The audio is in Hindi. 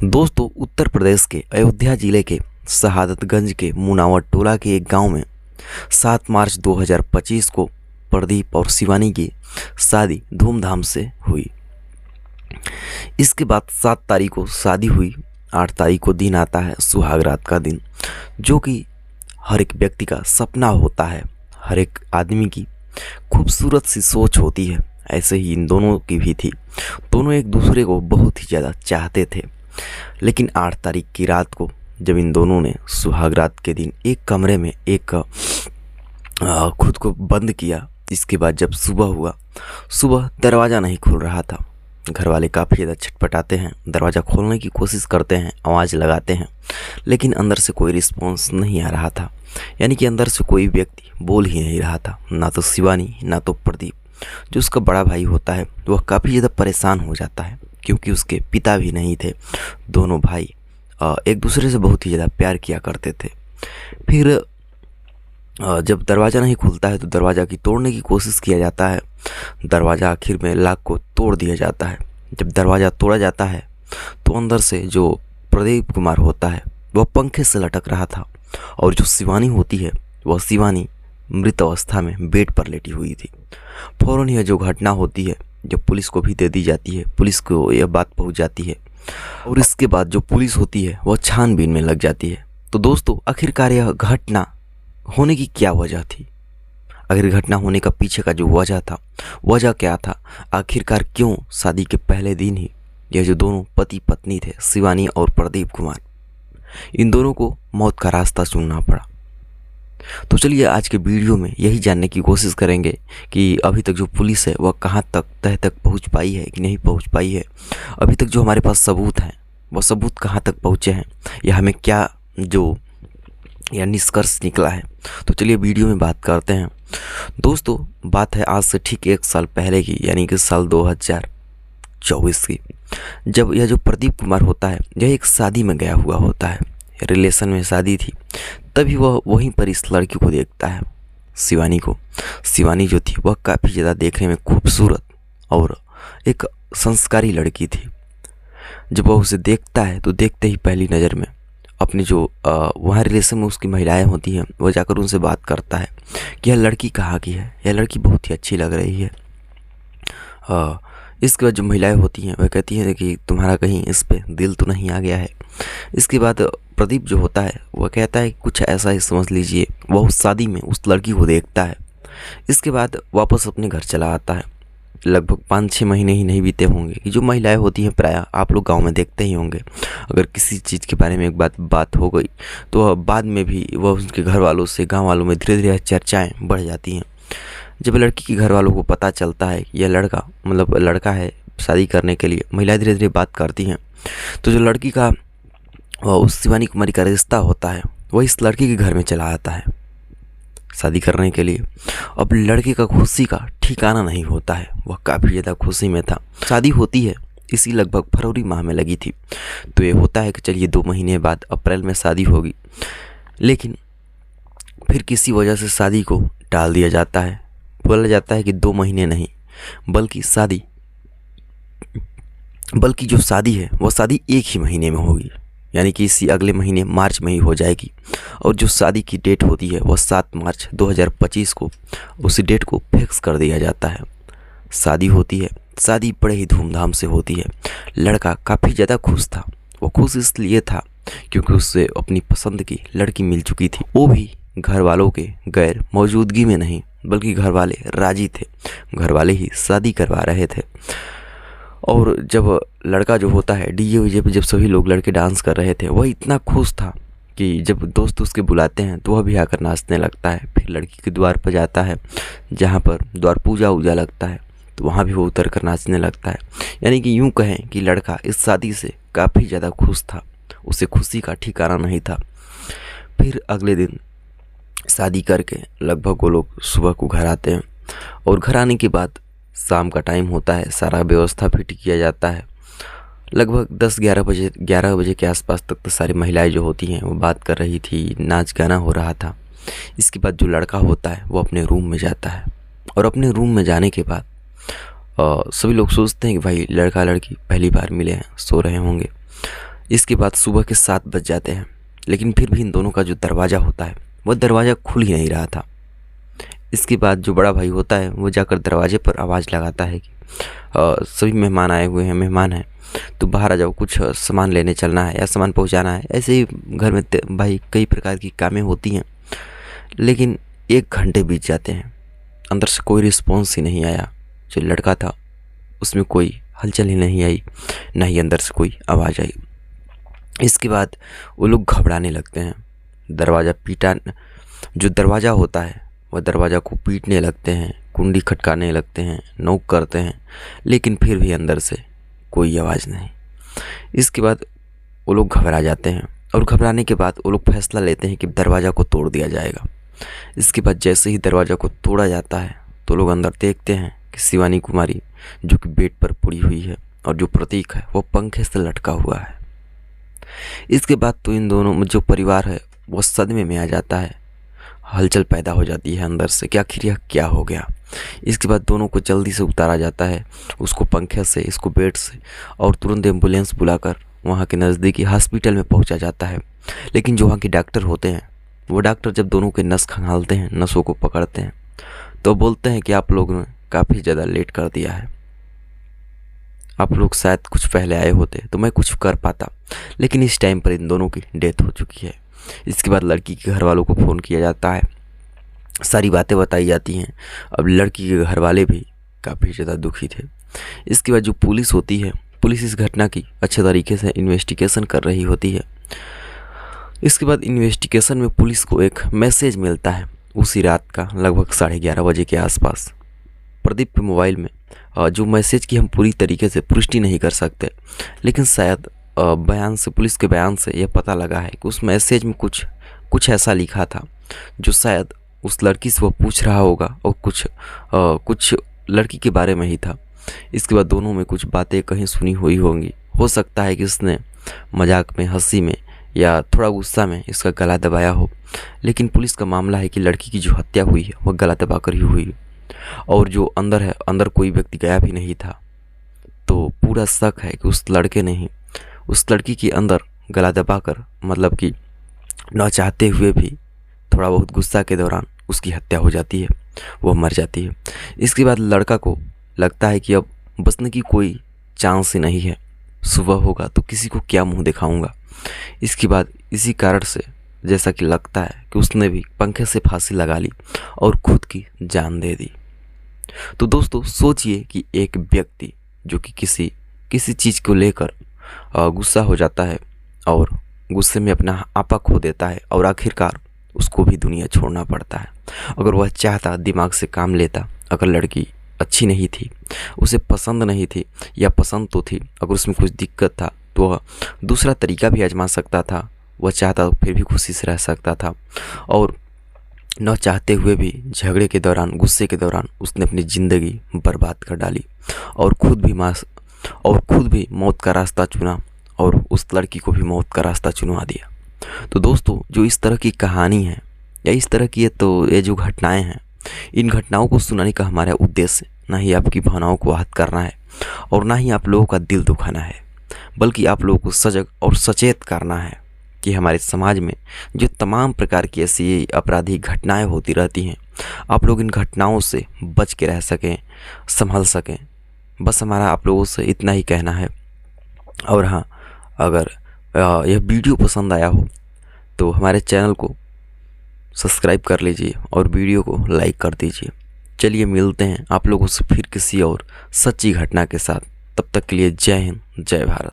दोस्तों, उत्तर प्रदेश के अयोध्या जिले के शहादतगंज के मुनावर टोला के एक गांव में 7 मार्च 2025 को प्रदीप और शिवानी की शादी धूमधाम से हुई। इसके बाद 7 तारीख को शादी हुई। 8 तारीख को दिन आता है सुहाग रात का दिन, जो कि हर एक व्यक्ति का सपना होता है, हर एक आदमी की खूबसूरत सी सोच होती है। ऐसे ही इन दोनों की भी थी। दोनों एक दूसरे को बहुत ही ज़्यादा चाहते थे। लेकिन 8 तारीख की रात को जब इन दोनों ने सुहाग रात के दिन एक कमरे में खुद को बंद किया, इसके बाद जब सुबह हुआ, सुबह दरवाज़ा नहीं खुल रहा था। घर वाले काफ़ी ज़्यादा छटपटाते हैं, दरवाज़ा खोलने की कोशिश करते हैं, आवाज़ लगाते हैं, लेकिन अंदर से कोई रिस्पॉन्स नहीं आ रहा था। यानी कि अंदर से कोई व्यक्ति बोल ही नहीं रहा था, ना तो शिवानी ना तो प्रदीप। जो उसका बड़ा भाई होता है वह काफ़ी ज़्यादा परेशान हो जाता है, क्योंकि उसके पिता भी नहीं थे। दोनों भाई एक दूसरे से बहुत ही ज़्यादा प्यार किया करते थे। फिर जब दरवाज़ा नहीं खुलता है तो दरवाज़ा की तोड़ने की कोशिश किया जाता है। दरवाज़ा आखिर में लाख को तोड़ दिया जाता है। जब दरवाज़ा तोड़ा जाता है तो अंदर से जो प्रदीप कुमार होता है वह पंखे से लटक रहा था, और जो शिवानी होती है वह शिवानी मृत अवस्था में बेड पर लेटी हुई थी। फ़ौरन यह जो घटना होती है जब पुलिस को भी दे दी जाती है, पुलिस को यह बात पहुंच जाती है, और इसके बाद जो पुलिस होती है वह छानबीन में लग जाती है। तो दोस्तों, आखिरकार यह घटना होने की क्या वजह थी? अगर घटना होने का पीछे का जो वजह क्या था? आखिरकार क्यों शादी के पहले दिन ही यह जो दोनों पति पत्नी थे, शिवानी और प्रदीप कुमार, इन दोनों को मौत का रास्ता चुनना पड़ा? तो चलिए आज के वीडियो में यही जानने की कोशिश करेंगे कि अभी तक जो पुलिस है वह कहाँ तक तह तक पहुँच पाई है कि नहीं पहुँच पाई है। अभी तक जो हमारे पास सबूत हैं वह सबूत कहाँ तक पहुँचे हैं, या हमें क्या या निष्कर्ष निकला है। तो चलिए वीडियो में बात करते हैं। दोस्तों, बात है आज से ठीक 1 साल पहले की, यानी कि साल 2024 की, जब यह जो प्रदीप कुमार होता है यह एक शादी में गया हुआ होता है। रिलेशन में शादी थी, तभी वह वहीं पर इस लड़की को देखता है, शिवानी को। शिवानी जो थी वह काफ़ी ज़्यादा देखने में खूबसूरत और एक संस्कारी लड़की थी। जब वह उसे देखता है तो देखते ही पहली नज़र में अपनी जो वहाँ रिलेशन में उसकी महिलाएं होती हैं वह जाकर उनसे बात करता है कि यह लड़की कहाँ की है, यह लड़की बहुत ही अच्छी लग रही है। इसके बाद जो महिलाएं होती हैं वह कहती हैं कि तुम्हारा कहीं इस पे दिल तो नहीं आ गया है। इसके बाद प्रदीप जो होता है वह कहता है कि कुछ ऐसा ही समझ लीजिए। वह उस शादी में उस लड़की को देखता है। इसके बाद वापस अपने घर चला आता है। लगभग 5-6 महीने ही नहीं बीते होंगे कि जो महिलाएं होती हैं, प्रायः आप लोग गांव में देखते ही होंगे, अगर किसी चीज़ के बारे में एक बात हो गई तो बाद में भी वह उसके घर वालों से, गाँव वालों में धीरे धीरे चर्चाएँ बढ़ जाती हैं। जब लड़की के घर वालों को पता चलता है कि यह लड़का है शादी करने के लिए, महिलाएं धीरे धीरे बात करती हैं। तो जो लड़की का उस शिवानी कुमारी का रिश्ता होता है वह इस लड़की के घर में चला आता है शादी करने के लिए। अब लड़के का खुशी का ठिकाना नहीं होता है, वह काफ़ी ज़्यादा खुशी में था। शादी होती है इसी लगभग फरवरी माह में लगी थी। तो ये होता है कि चलिए 2 महीने बाद अप्रैल में शादी होगी, लेकिन फिर किसी वजह से शादी को टाल दिया जाता है। बोला जाता है कि 2 महीने नहीं, बल्कि जो शादी है वह शादी 1 ही महीने में होगी, यानी कि इसी अगले महीने मार्च में ही हो जाएगी। और जो शादी की डेट होती है वह 7 मार्च 2025 को, उसी डेट को फिक्स कर दिया जाता है। शादी होती है, शादी बड़े ही धूमधाम से होती है। लड़का काफ़ी ज़्यादा खुश था। वो खुश इसलिए था क्योंकि उससे अपनी पसंद की लड़की मिल चुकी थी, वो भी घर वालों के गैर मौजूदगी में नहीं, बल्कि घर वाले राजी थे, घर वाले ही शादी करवा रहे थे। और जब लड़का जो होता है डीजे वीजे पे जब सभी लोग लड़के डांस कर रहे थे, वह इतना खुश था कि जब दोस्त उसके बुलाते हैं तो वह भी आकर नाचने लगता है। फिर लड़की के द्वार पर जाता है, जहाँ पर द्वार पूजा लगता है, तो वहाँ भी वो उतर कर नाचने लगता है। यानी कि यूँ कहें कि लड़का इस शादी से काफ़ी ज़्यादा खुश था, उसे खुशी का ठिकाना नहीं था। फिर अगले दिन शादी करके लगभग वो लोग सुबह को घर आते हैं, और घर आने के बाद शाम का टाइम होता है, सारा व्यवस्था फिट किया जाता है। लगभग 11 बजे के आसपास तक तो सारी महिलाएं जो होती हैं वो बात कर रही थी, नाच गाना हो रहा था। इसके बाद जो लड़का होता है वो अपने रूम में जाता है, और अपने रूम में जाने के बाद सभी लोग सोचते हैं कि भाई लड़का लड़की पहली बार मिले हैं, सो रहे होंगे। इसके बाद सुबह के 7 बज जाते हैं, लेकिन फिर भी इन दोनों का जो दरवाज़ा होता है वह दरवाज़ा खुल ही नहीं रहा था। इसके बाद जो बड़ा भाई होता है वो जाकर दरवाजे पर आवाज़ लगाता है कि सभी मेहमान आए हुए हैं, मेहमान हैं तो बाहर आ जाओ, कुछ सामान लेने चलना है या सामान पहुंचाना है। ऐसे ही घर में भाई कई प्रकार की कामें होती हैं। लेकिन 1 घंटे बीत जाते हैं, अंदर से कोई रिस्पॉन्स ही नहीं आया। जो लड़का था उसमें कोई हलचल ही नहीं आई, ना ही अंदर से कोई आवाज़ आई। इसके बाद वो लोग घबराने लगते हैं, जो दरवाज़ा होता है वह दरवाज़ा को पीटने लगते हैं, कुंडी खटकाने लगते हैं, नोक करते हैं, लेकिन फिर भी अंदर से कोई आवाज़ नहीं। इसके बाद वो लोग घबरा जाते हैं और घबराने के बाद वो लोग फैसला लेते हैं कि दरवाज़ा को तोड़ दिया जाएगा। इसके बाद जैसे ही दरवाज़ा को तोड़ा जाता है तो लोग अंदर देखते हैं कि शिवानी कुमारी जो कि बेड पर पड़ी हुई है और जो प्रतीक है वो पंखे से लटका हुआ है। इसके बाद तो इन दोनों में जो परिवार है वो सदमे में आ जाता है, हलचल पैदा हो जाती है अंदर से कि आखिर यह क्या हो गया। इसके बाद दोनों को जल्दी से उतारा जाता है, उसको पंखे से, इसको बेड से, और तुरंत एम्बुलेंस बुलाकर वहाँ के नज़दीकी हॉस्पिटल में पहुँचा जाता है। लेकिन जो वहाँ के डॉक्टर होते हैं वो डॉक्टर जब दोनों के नस खंगालते हैं, नसों को पकड़ते हैं, तो बोलते हैं कि आप लोगों ने काफ़ी ज़्यादा लेट कर दिया है, आप लोग शायद कुछ पहले आए होते तो मैं कुछ कर पाता, लेकिन इस टाइम पर इन दोनों की डेथ हो चुकी है। इसके बाद लड़की के घर वालों को फ़ोन किया जाता है, सारी बातें बताई जाती हैं। अब लड़की के घर वाले भी काफ़ी ज़्यादा दुखी थे। इसके बाद जो पुलिस होती है, पुलिस इस घटना की अच्छे तरीके से इन्वेस्टिगेशन कर रही होती है। इसके बाद इन्वेस्टिगेशन में पुलिस को एक मैसेज मिलता है उसी रात का लगभग 11:30 बजे के आसपास प्रदीप के मोबाइल में, जो मैसेज की हम पूरी तरीके से पुष्टि नहीं कर सकते, लेकिन शायद बयान से, पुलिस के बयान से यह पता लगा है कि उस मैसेज में कुछ ऐसा लिखा था जो शायद उस लड़की से वो पूछ रहा होगा और कुछ लड़की के बारे में ही था। इसके बाद दोनों में कुछ बातें कहीं सुनी हुई होंगी, हो सकता है कि उसने मजाक में, हंसी में या थोड़ा गुस्सा में इसका गला दबाया हो। लेकिन पुलिस का मामला है कि लड़की की जो हत्या हुई है वह गला दबा कर ही हुई, और जो अंदर है, अंदर कोई व्यक्ति गया भी नहीं था। तो पूरा शक है कि उस लड़के ने ही उस लड़की के अंदर गला दबाकर, मतलब कि न चाहते हुए भी थोड़ा बहुत गुस्सा के दौरान उसकी हत्या हो जाती है, वो मर जाती है। इसके बाद लड़का को लगता है कि अब बचने की कोई चांस ही नहीं है, सुबह होगा तो किसी को क्या मुंह दिखाऊंगा। इसके बाद इसी कारण से जैसा कि लगता है कि उसने भी पंखे से फांसी लगा ली और खुद की जान दे दी। तो दोस्तों सोचिए कि एक व्यक्ति जो कि किसी चीज़ को लेकर गुस्सा हो जाता है और गुस्से में अपना आपा खो देता है और आखिरकार उसको भी दुनिया छोड़ना पड़ता है। अगर वह चाहता, दिमाग से काम लेता, अगर लड़की अच्छी नहीं थी, उसे पसंद नहीं थी, या पसंद तो थी, अगर उसमें कुछ दिक्कत था तो वह दूसरा तरीका भी आजमा सकता था। वह चाहता फिर भी खुशी से रह सकता था, और न चाहते हुए भी झगड़े के दौरान, गुस्से के दौरान उसने अपनी ज़िंदगी बर्बाद कर डाली और खुद भी मौत का रास्ता चुना और उस लड़की को भी मौत का रास्ता चुनवा दिया। तो दोस्तों जो इस तरह की कहानी है या इस तरह की ये जो घटनाएं हैं, इन घटनाओं को सुनाने का हमारा उद्देश्य ना ही आपकी भावनाओं को आहत करना है और ना ही आप लोगों का दिल दुखाना है, बल्कि आप लोगों को सजग और सचेत करना है कि हमारे समाज में जो तमाम प्रकार की ऐसी आपराधिक घटनाएं होती रहती हैं, आप लोग इन घटनाओं से बच के रह सकें, संभल सकें। बस हमारा आप लोगों से इतना ही कहना है। और हाँ, अगर यह वीडियो पसंद आया हो तो हमारे चैनल को सब्सक्राइब कर लीजिए और वीडियो को लाइक कर दीजिए। चलिए मिलते हैं आप लोगों से फिर किसी और सच्ची घटना के साथ। तब तक के लिए जय हिंद, जय भारत।